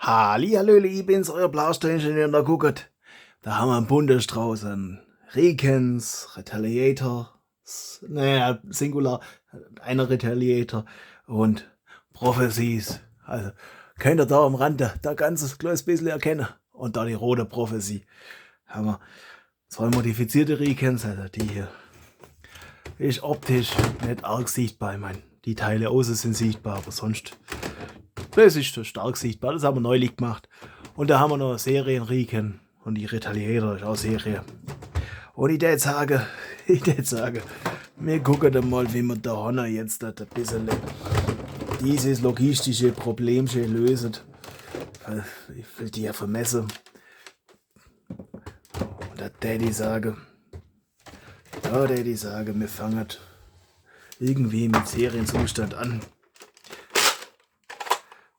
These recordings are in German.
Hallihallöle, ich bin's, euer Blaster-Ingenieur in der Guckert. Da haben wir einen Bundesstrauß an Rikens, Retaliators, Singular, einer Retaliator und Prophecies. Also könnt ihr da am Rand da ganzes kleines bisschen erkennen. Und da die rote Prophecy. Haben wir zwei modifizierte Rikens, also die hier ist optisch nicht arg sichtbar. Ich meine, die Teile außen sind sichtbar, aber sonst das ist so stark sichtbar. Das haben wir neulich gemacht. Und da haben wir noch Serien-Riken. Und die Retaliator ist auch Serie. Und ich würde sagen, wir gucken dann mal, wie wir da Honor jetzt ein bisschen dieses logistische Problem lösen. Ich will die ja vermessen. Und da würde ich sagen, wir fangen irgendwie mit Serienzustand an.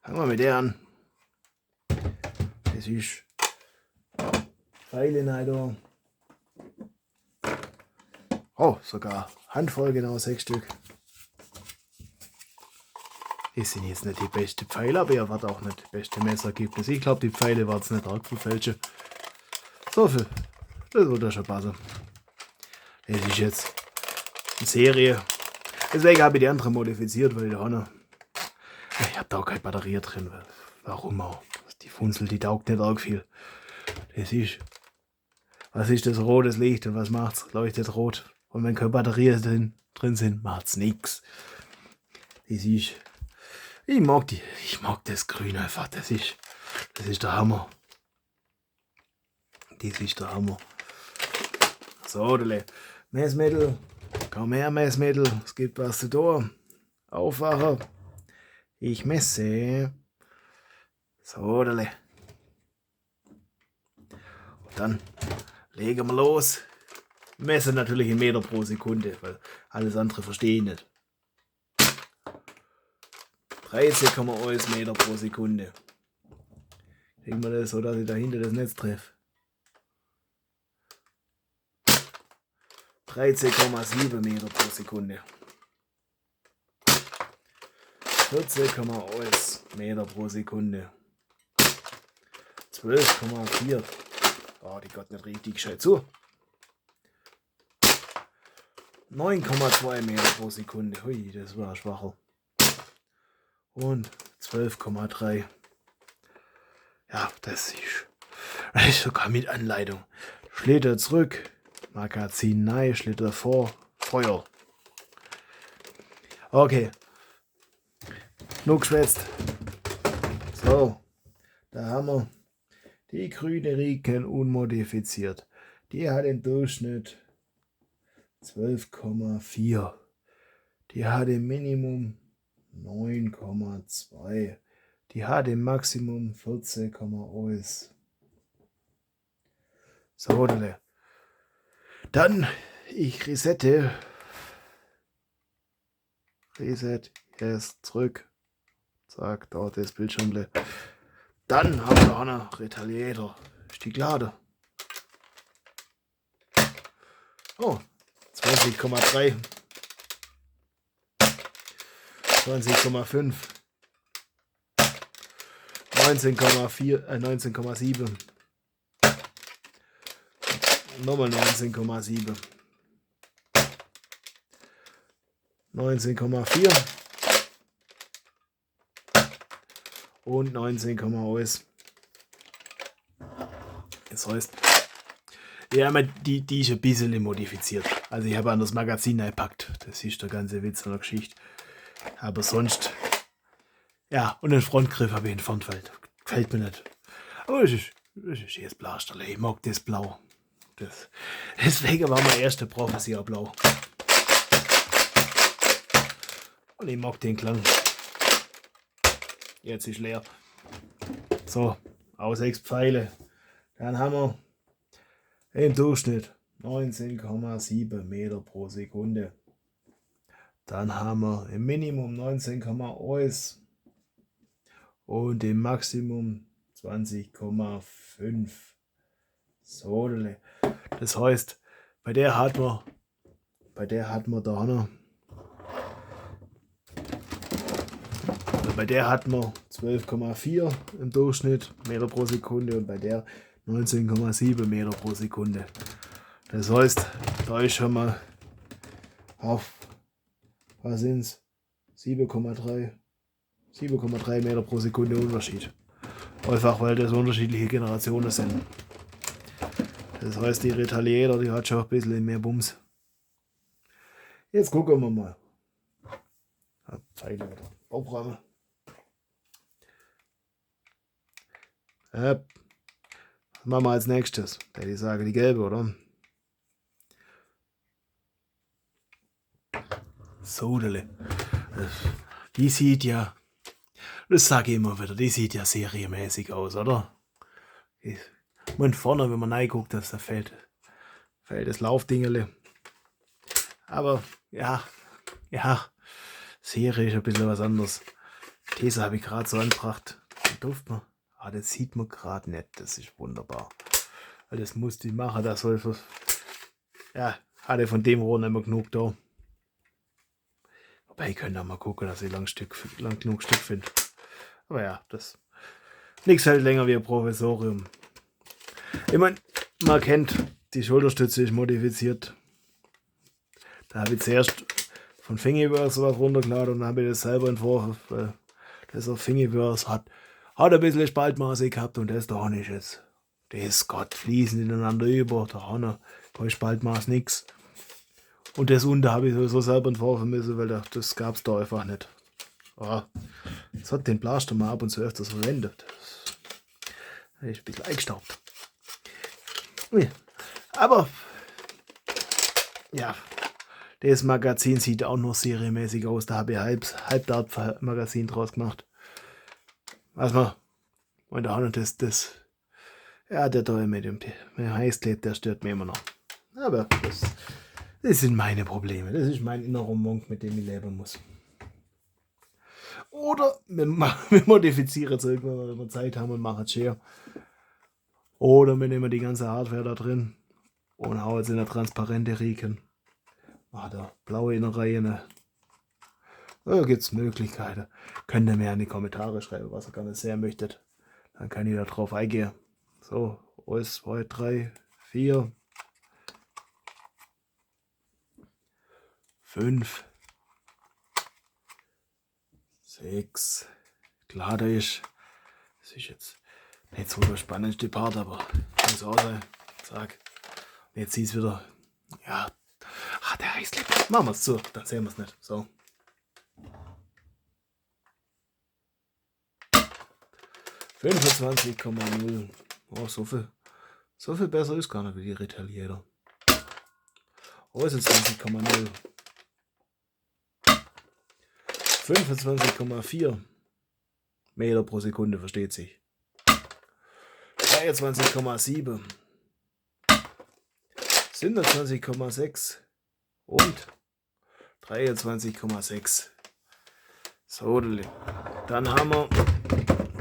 Fangen wir mit der an. Das ist Pfeile. Oh, sogar Handvoll, genau 6 Stück. Das sind jetzt nicht die besten Pfeile, aber ihr werdet auch nicht die beste Messerergebnis. Ich glaube, die Pfeile werden es nicht arg verfälschen. So viel. Das wird ja schon passen. Das ist jetzt eine Serie. Deswegen habe ich die andere modifiziert, weil ich habe da auch keine Batterie drin. Warum auch? Die Funzel, die taugt nicht arg viel. Das ist. Was ist das rotes Licht und was macht's? Leuchtet rot. Und wenn keine Batterien drin sind, macht's nix. Das ist. Ich mag das Grün einfach. Das ist der Hammer. Das ist der Hammer. So, Messmittel. Kaum mehr Messmittel. Es gibt was zu tun. Aufwachen. Ich messe. So, Und dann legen wir los. Messe natürlich in Meter pro Sekunde, weil alles andere verstehe ich nicht. 13,1 Meter pro Sekunde. Kriegen wir das so, dass ich dahinter das Netz treffe. 13,7 Meter pro Sekunde. 14,1 Meter pro Sekunde. 12,4. Oh, die geht nicht richtig gescheit zu. 9,2 Meter pro Sekunde. Hui, das war schwacher. Und 12,3. Ja, das ist sogar mit Anleitung. Schlitter zurück. Magazin nein, Schlitter vor. Feuer. Okay. Nur geschwätzt. So. Da haben wir die grüne Riken unmodifiziert. Die hat im Durchschnitt 12,4. Die hat im Minimum 9,2. Die hat im Maximum 14,1. So, dann ich resette. Reset, yes, zurück. Zack, dauert das Bildschirm. Dann haben wir auch noch Retaliator. Ist die Glade. Oh, 20,3. 20,5. 19,4, 19,7. Nochmal 19,7. 19,4. Und 19,1. Das heißt, ja, die ist ein bisschen modifiziert. Also ich habe an das Magazin eingepackt. Das ist der ganze Witz an der Geschichte. Aber sonst, ja, und den Frontgriff habe ich entfernt, weil gefällt mir nicht. Aber das ist jetzt Blasterle. Ich mag das Blau. Deswegen war mein erster Prophecy auch blau. Und ich mag den Klang. Jetzt ist leer. So, aus 6 Pfeile. Dann haben wir im Durchschnitt 19,7 Meter pro Sekunde. Dann haben wir im Minimum 19,1 und im Maximum 20,5. So, das heißt, bei der hat man da noch Also bei der hatten wir 12,4 im Durchschnitt Meter pro Sekunde und bei der 19,7 Meter pro Sekunde. Das heißt, da ist schon mal auf, was sind es, 7,3 Meter pro Sekunde Unterschied. Einfach weil das unterschiedliche Generationen sind. Das heißt, die Retaliator, die hat schon ein bisschen mehr Bums. Jetzt gucken wir mal. Zeige wieder. Bauprogramme. Was machen wir als nächstes? Ich sage die gelbe, oder? Sodele. Die sieht ja, das sage ich immer wieder, die sieht ja serienmäßig aus, oder? Und vorne, wenn man reinguckt, da fällt das Laufdingele. Aber ja, Serie ist ein bisschen was anderes. Diese habe ich gerade so angebracht. Duft man. Das sieht man gerade nicht. Das ist wunderbar. Weil das musste ich machen. Das soll für, ja, hatte von dem Rohr nicht mehr genug da. Wobei ich könnte auch mal gucken, dass ich lang genug Stück finde. Aber ja, das nichts hält länger wie ein Provisorium. Ich meine, man kennt, die Schulterstütze ist modifiziert. Da habe ich zuerst von Thingiverse was runtergeladen und dann habe ich das selber entworfen. Weil das auf Thingiverse hat ein bisschen Spaltmaße gehabt und das da nicht jetzt. Das Gott fließen ineinander über, da hat er kein Spaltmaß, nix. Und das unten habe ich sowieso selber entworfen müssen, weil das gab es da einfach nicht. Ja, das hat den Blaster mal ab und zu öfters verwendet. Da ist ein bisschen eingestaubt. Aber ja, das Magazin sieht auch noch serienmäßig aus. Da habe ich Halbdart-Magazin draus gemacht. Was man, und da hat das, ja, der da mit dem Heißklebt, der stört mir immer noch. Aber das sind meine Probleme. Das ist mein innerer Monk, mit dem ich leben muss. Oder wir modifizieren es irgendwann, wenn wir Zeit haben und machen es schön. Oder wir nehmen die ganze Hardware da drin und hauen es in eine transparente Rieken. Da blaue Innereien. Da gibt es Möglichkeiten. Könnt ihr mir in die Kommentare schreiben, was ihr gerne sehen möchtet. Dann kann ich da drauf eingehen. So, 1, 2, 3, 4, 5, 6. Klar, das ist jetzt nicht so der spannendste Part, aber muss auch sein. Zack. Jetzt sieht es wieder. Ja. Der Heißkleber. Machen wir es zu, dann sehen wir es nicht. So. 25,0. Oh, so viel besser ist gar nicht wie die Retaliator. 26,0. 25,4 Meter pro Sekunde, versteht sich. 23,7. 27,6 und 23,6. So, dann haben wir,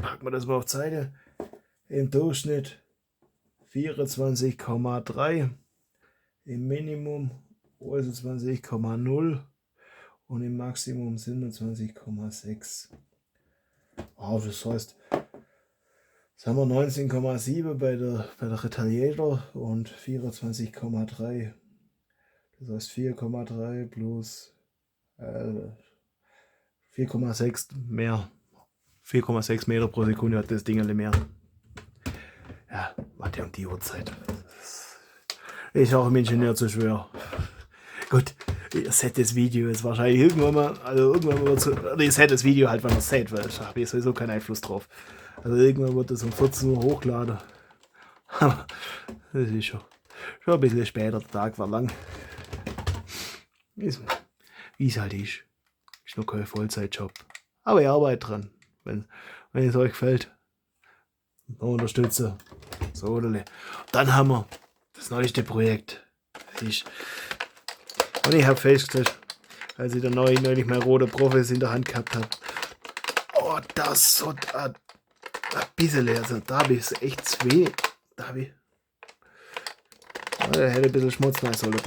packen wir das mal auf die Seite, im Durchschnitt 24,3, im Minimum 20,0 und im Maximum 27,6. Das heißt, jetzt haben wir 19,7 bei der Retaliator und 24,3. Das heißt 4,3 plus 4,6 mehr. 4,6 Meter pro Sekunde hat das Ding mehr. Ja, warte um die Uhrzeit. Ist auch im Ingenieur zu schwer. Gut, ihr seht das Video jetzt wahrscheinlich irgendwann mal, ihr seht das Video halt, wenn ihr es seht, weil da habe ich sowieso keinen Einfluss drauf. Also irgendwann wird das um 14 Uhr hochgeladen. Aber das ist schon ein bisschen später, der Tag war lang. Wie es halt ist. Ist noch kein Vollzeitjob. Aber ich arbeite dran. Wenn es euch gefällt, unterstütze. So, dann haben wir das neueste Projekt. Und ich habe festgestellt, als ich dann neulich mal rote Profis in der Hand gehabt habe, oh, das hat ein bisschen, also da habe ich es echt zu wenig. Da hätte ein bisschen Schmutz rein sollen.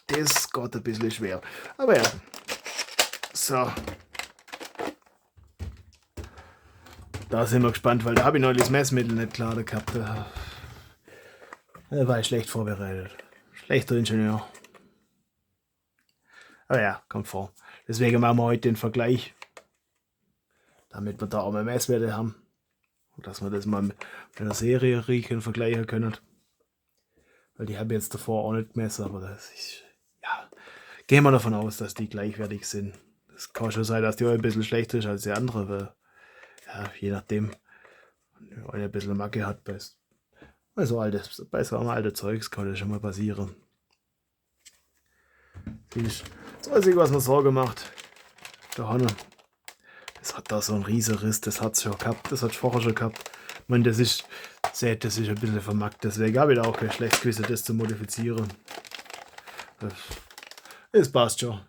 Das geht ein bisschen schwer. Aber ja. So. Da sind wir gespannt, weil da habe ich neulich das Messmittel nicht klar gehabt. Da war ich schlecht vorbereitet. Schlechter Ingenieur. Aber ja, kommt vor. Deswegen machen wir heute den Vergleich. Damit wir da auch mal Messwerte haben. Und dass wir das mal mit einer Serie riechen vergleichen können. Weil die habe ich jetzt davor auch nicht gemessen, aber das ist, ja, gehen wir davon aus, dass die gleichwertig sind. Es kann schon sein, dass die auch ein bisschen schlechter ist als die andere, weil, ja, je nachdem, wenn ein bisschen Macke hat, bei so altes Zeugs kann das schon mal passieren. Das ist das Einzige, was mir Sorge macht, der Hanne. Das hat da so einen riesen Riss, das hat es schon gehabt, das hat es vorher schon gehabt. Ich meine, das ist ein bisschen vermackt, deswegen habe ich da auch kein schlechtes Gewissen, das zu modifizieren. Das passt schon.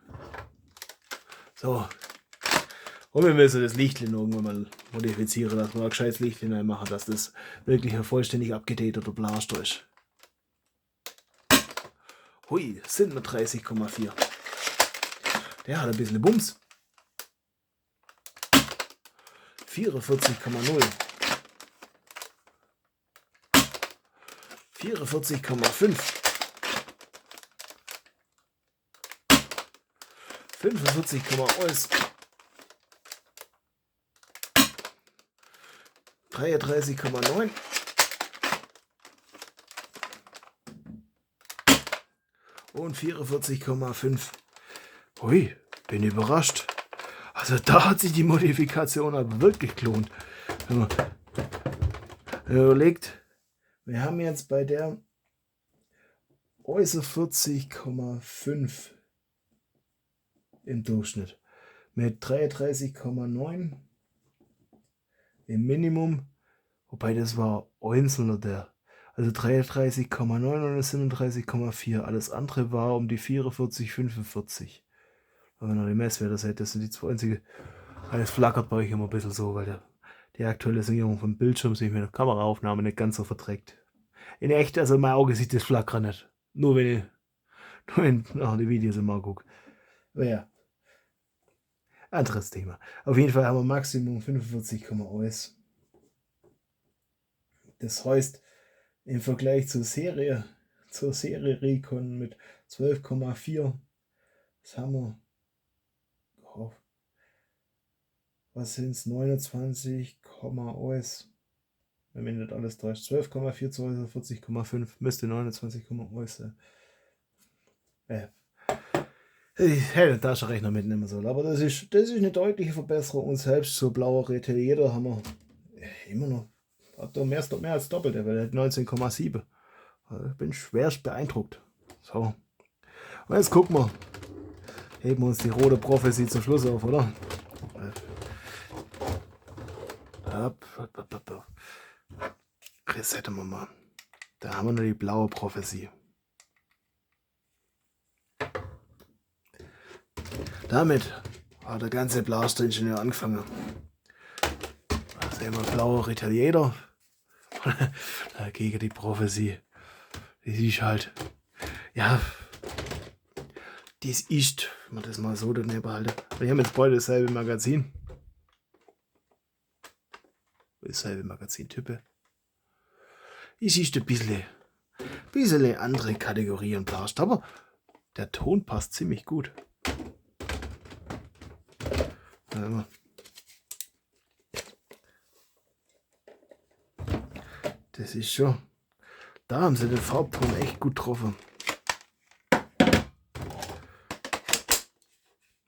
So. Und wir müssen das Lichtchen irgendwann mal modifizieren, dass wir ein gescheites Lichtchen reinmachen, dass das wirklich ein vollständig abgedateter Blaster ist. Hui, sind wir 30,4. Der hat ein bisschen Bums. 44,0. 44,5. 45,1. 33,9. 44,5. Hui, bin überrascht. Also da hat sich die Modifikation aber wirklich gelohnt. Wenn man überlegt, wir haben jetzt bei der äußerst 40,5 im Durchschnitt. Mit 33,9 im Minimum. Wobei das war einzelner der. Also 33,9 und 37,4. Alles andere war um die 44, 45. Aber wenn ihr die Messwerte seht, das sind die zwei einzige. Es flackert bei euch immer ein bisschen so, weil die Aktualisierung vom Bildschirm sich mit der Kameraaufnahme nicht ganz so verträgt. In echt, also mein Auge sieht das Flackern nicht. Nur wenn die Videos immer gucke. Aber ja. Anderes Thema. Auf jeden Fall haben wir Maximum 45,1. Das heißt, im Vergleich zur Serie Recon mit 12,4, das haben wir, oh, was sind es, 29, OS, wenn mich nicht alles täuscht, 12,4 zu 40,5, müsste 29, OS sein. Ich hätte den Taschenrechner mitnehmen sollen, aber das ist eine deutliche Verbesserung und selbst so blauer Retaliator haben wir immer noch, hat doch mehr als doppelt, weil er hat 19,7. Ich bin schwerst beeindruckt. So. Und jetzt gucken wir. Heben wir uns die rote Prophecy zum Schluss auf, oder? Resetten wir mal. Da haben wir noch die blaue Prophecy. Damit hat der ganze Blaster-Ingenieur angefangen. Da sehen wir blauer Retaliator. Gegen die Prophecy. Das ist halt, ja, das ist, wenn man das mal so daneben halte. Wir haben jetzt beide dasselbe Magazin. Dasselbe Magazin-Type. Es ist ein bisschen andere Kategorie und Blaster, aber der Ton passt ziemlich gut. Das ist schon. Da haben sie den Farbton echt gut getroffen.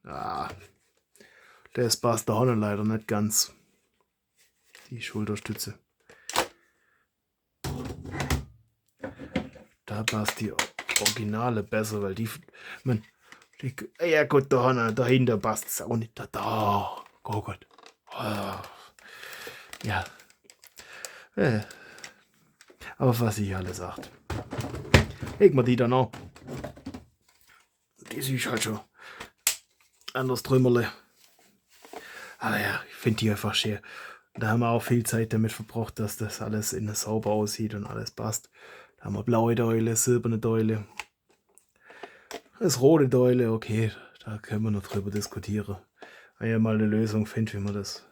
Ah, das passt da leider nicht ganz. Die Schulterstütze. Da passt die Originale besser, weil ja gut, dahinter passt es auch nicht. Da. Oh Gott. Oh. Ja. Aber was ich alles sagt. Legen wir die dann auch. Die ist halt schon anders Trümmerle. Aber ja, ich finde die einfach schön. Da haben wir auch viel Zeit damit verbracht, dass das alles innen sauber aussieht und alles passt. Da haben wir blaue Däule, silberne Däule. Das rote Däule, okay, da können wir noch drüber diskutieren. Wenn ihr mal eine Lösung findet, wie man das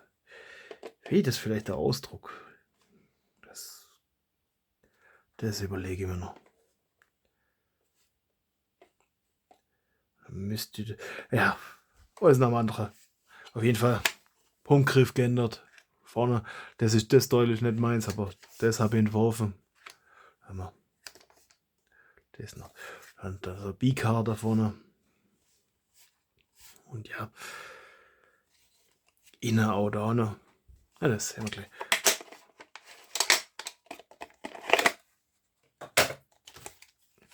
Wie das vielleicht der Ausdruck? Das überlege ich mir noch. Müsste. Ja, was noch ein anderer. Auf jeden Fall. Punktgriff geändert. Vorne. Das ist das deutlich nicht meins, aber das habe ich entworfen. Haben wir. Das noch. Dann der B-Car da vorne. Und ja. Innen auch da noch. Ja, das sehen wir gleich.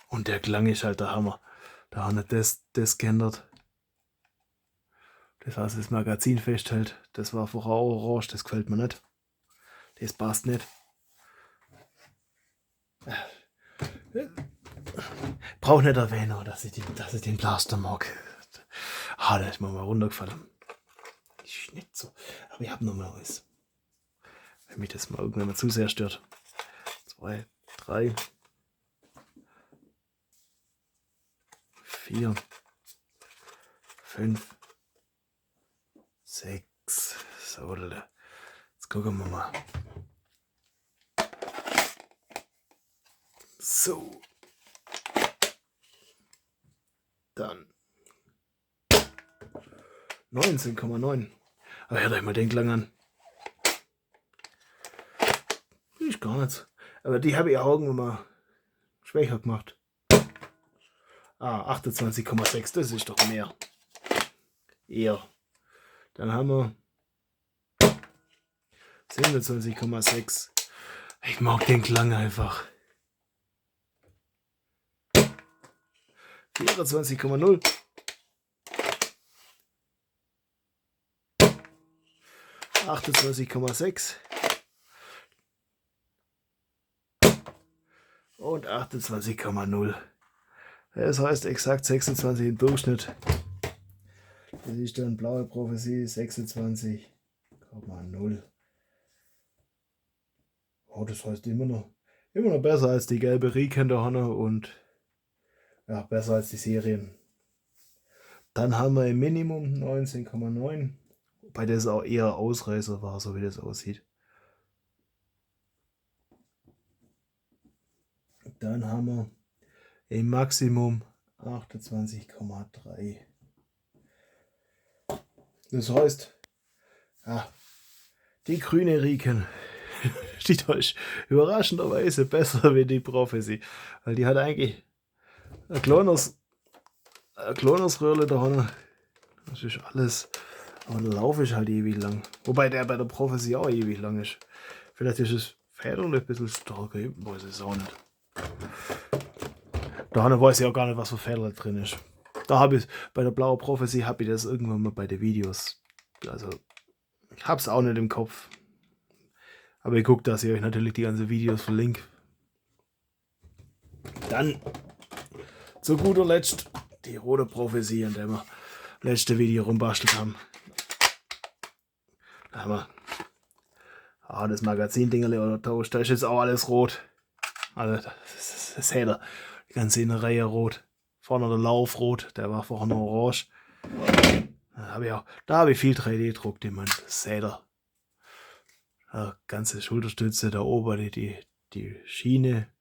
Und der Klang ist halt der Hammer. Da haben wir das geändert. Das heißt, das Magazin festhält. Das war vorher auch orange, das gefällt mir nicht. Das passt nicht. Brauch nicht erwähnen, dass ich den Blaster mag. Der ist mir mal runtergefallen. Ist nicht so. Aber ich habe noch mal was. Wenn mich das mal irgendwann mal zu sehr stört. 2, 3, 4, 5, 6. So, jetzt gucken wir mal. So. Dann 19,9. Aber hört euch mal den Klang an. Ist gar nichts. Aber die habe ich auch irgendwann mal schwächer gemacht. 28,6, das ist doch mehr. Eher. Dann haben wir 27,6. Ich mag den Klang einfach. 24,0. 28,6. Und 28,0. Das heißt exakt 26 im Durchschnitt. Das ist dann blaue Prophecy 26,0. Oh, das heißt immer noch besser als die gelbe Riken da und ja, besser als die Serien. Dann haben wir im Minimum 19,9, wobei das auch eher Ausreißer war, so wie das aussieht. Dann haben wir im Maximum 28,3. Das heißt, die grüne Riken, die ist überraschenderweise besser wie die Prophecy, weil die hat eigentlich ein kleines Röhrle da vorne. Das ist alles. Aber der Lauf ist halt ewig lang. Wobei der bei der Prophecy auch ewig lang ist. Vielleicht ist das Federl ein bisschen stärker hinten, weiß ich es auch nicht. Da weiß ich auch gar nicht, was für Federl drin ist. Da habe ich bei der blauen Prophecy habe ich das irgendwann mal bei den Videos. Also ich habe es auch nicht im Kopf. Aber ihr guckt, dass ich euch natürlich die ganzen Videos verlinke. Dann zu guter Letzt die rote Prophecy, an der wir letzte Video rumbastelt haben. Da haben wir das Magazin-Dingerle oder Tausch. Da ist jetzt auch alles rot. Also das seht ihr. Die ganze Innereihe rot. Vorne der Lauf rot. Der war vorher noch orange. Da habe ich viel 3D-Druck, den man seht ihr. Ganze Schulterstütze, da oben die Schiene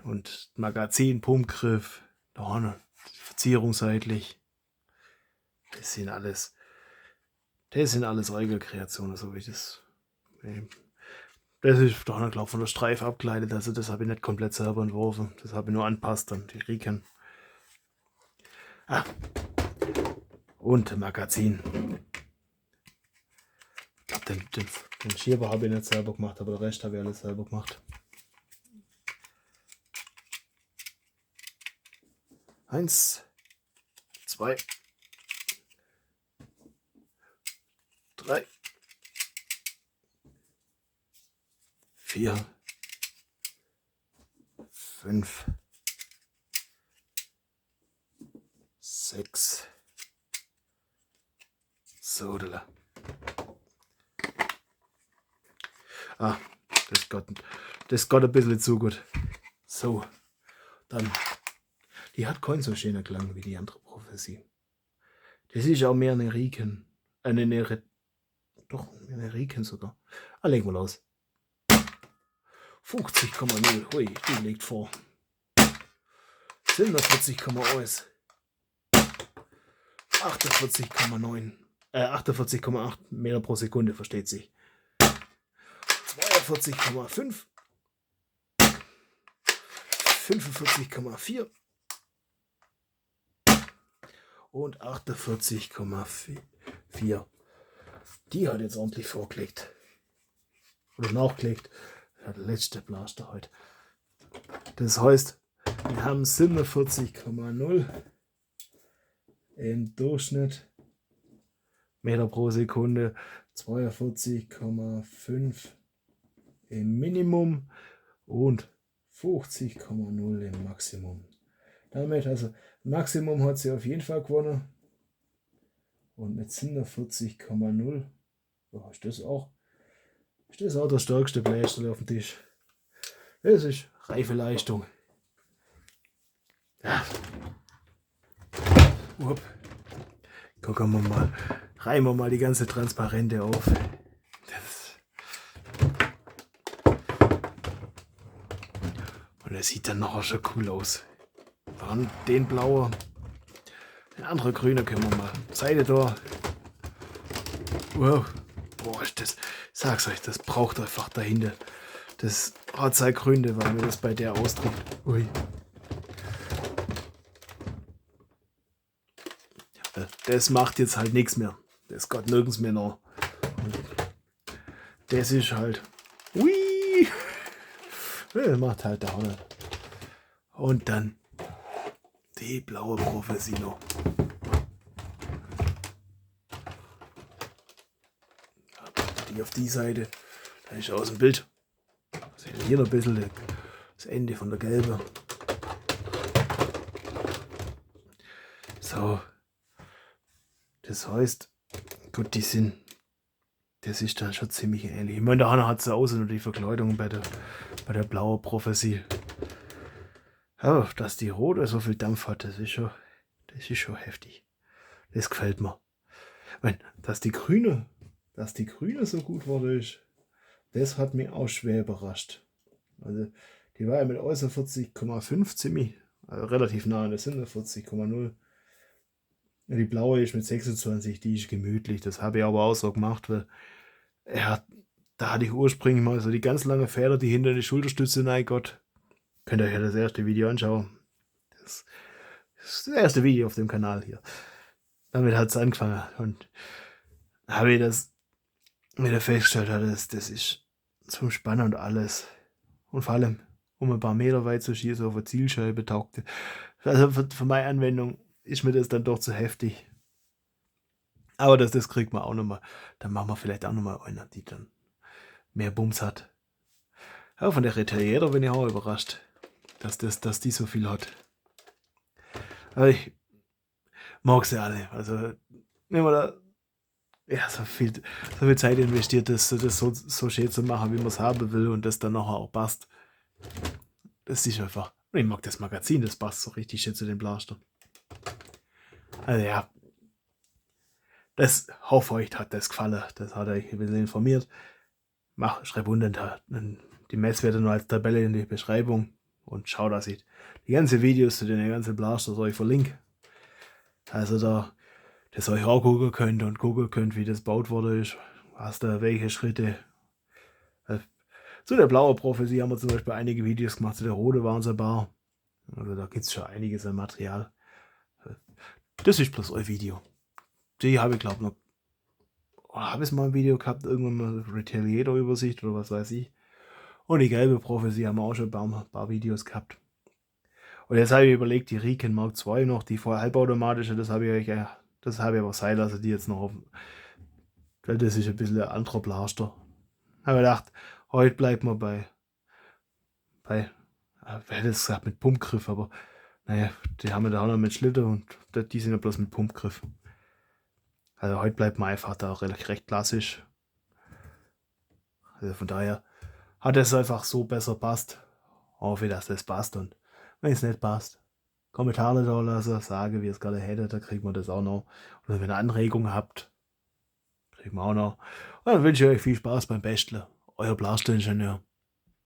und Magazin, Pumpgriff, da vorne die Verzierung seitlich. Das sind alles Regelkreationen, so wie das. Das ist doch, glaube ich, von der Streif abgeleitet, also das habe ich nicht komplett selber entworfen. Das habe ich nur anpasst, dann die Riken. Und Magazin. Ich glaube, den Schieber habe ich nicht selber gemacht, aber den Rest habe ich alles selber gemacht. 1, 2, 3, 4, 5, 6. So, das geht ein bisschen zu gut. So, dann. Die hat keinen so schönen Klang wie die andere Prophecy. Das ist auch mehr eine Riken. Doch, eine Riken sogar. Legen wir los. 50,0. Hui, die liegt vor. 47,1. 48,9. 48,8 Meter pro Sekunde, versteht sich. 42,5. 45,4. Und 48,4. Die hat jetzt ordentlich vorgelegt. Oder nachgelegt. Das hat der letzte Blaster heute. Das heißt, wir haben 47,0 im Durchschnitt Meter pro Sekunde, 42,5 im Minimum und 50,0 im Maximum. Damit, also Maximum hat sie auf jeden Fall gewonnen. Und mit 47,0 ist das auch der stärkste Bläster auf dem Tisch. Das ist reife Leistung. Ja. Gucken wir mal. Reihen wir mal die ganze Transparente auf. Und das sieht dann nachher schon cool aus. Dann den blauer. Den anderen grüner können wir mal. Seite da. Wow. Boah, ist das. Sag's euch, das braucht einfach dahinter. Das hat seine Gründe, weil mir das bei der ausdrückt. Ui. Das macht jetzt halt nichts mehr. Das geht nirgends mehr noch. Und das ist halt. Ui! Das macht halt da auch. Und dann die blaue Prophecy noch. Die auf die Seite. Da ist aus dem Bild. Seht ihr hier noch ein bisschen das Ende von der gelben. So. Das heißt, gut, das ist dann schon ziemlich ähnlich. Ich meine, der Hanna hat so aus und die Verkleidung bei der blauen Prophecy. Aber dass die rote so viel Dampf hat, das ist schon heftig. Das gefällt mir. Ich meine, dass die grüne so gut wurde, das hat mich auch schwer überrascht. Also, die war ja mit 40,5 ziemlich, also relativ nah an der 40,0. Die blaue ist mit 26, die ist gemütlich. Das habe ich aber auch so gemacht, weil da hatte ich ursprünglich mal so die ganz lange Feder, die hinter die Schulterstütze reingott. Könnt ihr euch ja das erste Video anschauen. Das ist das erste Video auf dem Kanal hier. Damit hat es angefangen. Und habe ich das wieder festgestellt, das ist zum Spannen und alles. Und vor allem, um ein paar Meter weit zu schießen auf eine Zielscheibe taugte. Also für meine Anwendung ist mir das dann doch zu heftig. Aber das kriegt man auch nochmal. Dann machen wir vielleicht auch nochmal eine, die dann mehr Bums hat. Ja, von der Retaliator bin ich auch überrascht, dass die so viel hat. Aber ich mag sie alle. Also, wenn man da so viel Zeit investiert, das so schön zu machen, wie man es haben will und das dann nachher auch passt. Das ist einfach. Und ich mag das Magazin, das passt so richtig schön zu den Blaster. Also ja, das hoffe euch hat das gefallen. Das hat euch ein bisschen informiert. Schreibt unten die Messwerte nur als Tabelle in die Beschreibung und schaut, dass ich die ganzen Videos zu den ganzen Blasters euch verlinke. Also da, dass ihr euch auch gucken könnt, wie das gebaut worden ist, was da welche Schritte. Zu der blauen Prophecy haben wir zum Beispiel einige Videos gemacht, zu der rote waren es ein paar. Also da gibt es schon einiges an Material. Das ist bloß euer Video. Die habe ich glaube noch. Habe ich mal ein Video gehabt, irgendwann mal Retaliator-Übersicht oder was weiß ich. Und die gelbe Prophecy haben wir auch schon ein paar Videos gehabt. Und jetzt habe ich überlegt, die Riken Mark II noch, die vorher halbautomatische, das habe ich aber sein lassen, die jetzt noch auf. Das ist ein bisschen ein anderer Blaster. Habe gedacht, heute bleibt man bei wer hätte es gesagt, mit Pumpgriff, aber naja, die haben wir da auch noch mit Schlitter und die sind ja bloß mit Pumpgriff. Also heute bleibt man einfach da recht klassisch. Also von daher hat es einfach so besser passt. Hoffe, dass das passt und wenn es nicht passt, Kommentare da lassen, sage, wie ihr es gerade hättet, da kriegt man das auch noch. Oder wenn ihr Anregungen habt, kriegt ich mir auch noch. Und dann wünsche ich euch viel Spaß beim Basteln. Euer Blaster-Ingenieur.